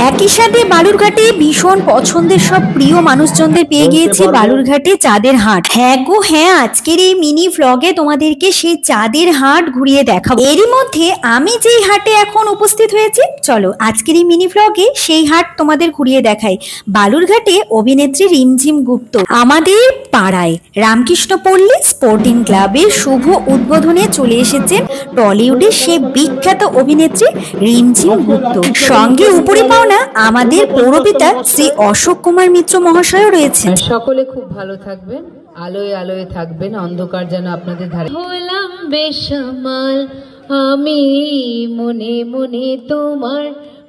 একই সাথে বালুরঘাটে ভীষণ পছন্দের সব প্রিয় মানুষজনদের পেয়ে গিয়েছি বালুরঘাটে চাঁদের হাট। হ্যাঁ গো হ্যাঁ, আজকের এই মিনি ভ্লগে তোমাদেরকে সেই চাঁদের হাট ঘুরিয়ে দেখাবো। এরই মধ্যে আমি যেই হাটে এখন উপস্থিত হয়েছি, চলো আজকের এই মিনি ভ্লগে সেই হাট তোমাদের ঘুরিয়ে দেখাই। বালুরঘাটে অভিনেত্রী রিমঝিম গুপ্ত আমাদের পাড়ায় রামকৃষ্ণপল্লী স্পোর্টিং ক্লাবের শুভ উদ্বোধনে চলে এসেছেন টলিউডের সেই বিখ্যাত অভিনেত্রী রিমঝিম গুপ্ত। সঙ্গে উপরে পাওনা আমাদের পৌরপিতা শ্রী অশোক কুমার মিত্র মহাশয় রয়েছেন। সকলে খুব ভালো থাকবেন, আলোয় আলোয় থাকবেন, অন্ধকার যেন আপনাদের ধারে। হলাম বেসামাল আমি মনে মনে তোমার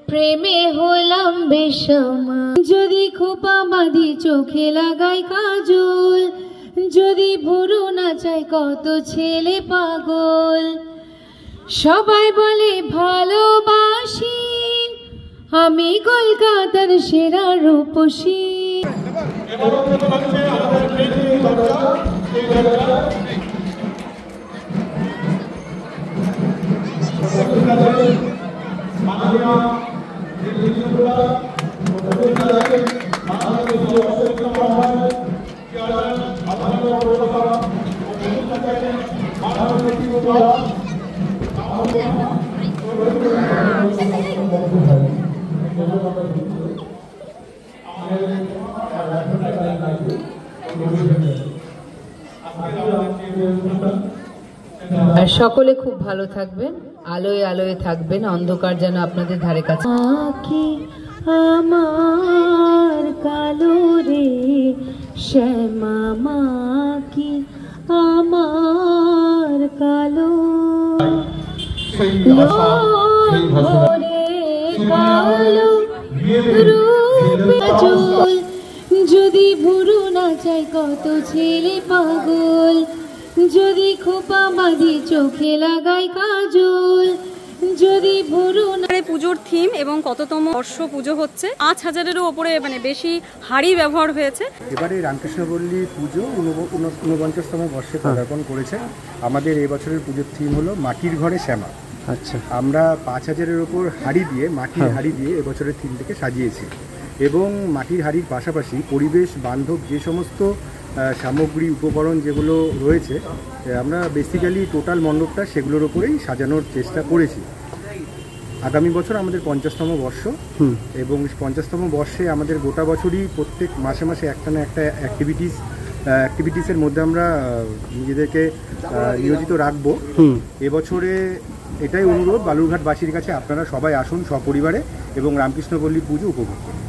প্রেমে হলাম বেসামাল। যদি খোপা বাঁধি চোখে লাগাই কাজল, যদি ভুরু নাচাই কত ছেলে পাগল। সবাই বলে ভালোবাসি আমি কলকাতার সেরা রূপসী। আর সকলে খুব ভালো থাকবেন, আলোয় আলোয় থাকবেন, অন্ধকার যেন আপনাদের ধারে কাছে। আমার কালো রে শ্যামা কি আমার কালো কালো রূপ। যদি ভুরু না চাই কত ছেলে পাগল, যদি খোপা বাঁধি চোখে লাগাই কাজল, যদি ভুরু না। পুজোর থিম এবং কততম বর্ষ পুজো হচ্ছে, ৫,০০০-এরও ওপরে বেশি হাড়ি ব্যবহার হয়েছে। এবারে রামকৃষ্ণপল্লী পুজো ৪৯তম বর্ষে পদার্পণ করেছে। আমাদের এবছরের পুজোর থিম হলো মাটির ঘরে শ্যামা। আচ্ছা, আমরা ৫,০০০-এর ওপর হাড়ি দিয়ে, মাটির হাড়ি দিয়ে এবছরের থিমটাকে সাজিয়েছি। এবং মাটির হাড়ির পাশাপাশি পরিবেশ বান্ধব যে সমস্ত সামগ্রী উপকরণ যেগুলো রয়েছে, আমরা বেসিক্যালি টোটাল মণ্ডপটা সেগুলোর ওপরেই সাজানোর চেষ্টা করেছি। আগামী বছর আমাদের ৫০তম বর্ষ, এবং ৫০তম বর্ষে আমাদের গোটা বছরই প্রত্যেক মাসে মাসে একটা না একটা অ্যাক্টিভিটিসের মধ্যে আমরা নিজেদেরকে নিয়োজিত রাখবো। এবছরে এটাই অনুরোধ বালুরঘাটবাসীর কাছে, আপনারা সবাই আসুন সপরিবারে এবং রামকৃষ্ণপল্লী পুজো উপভোগ করুন।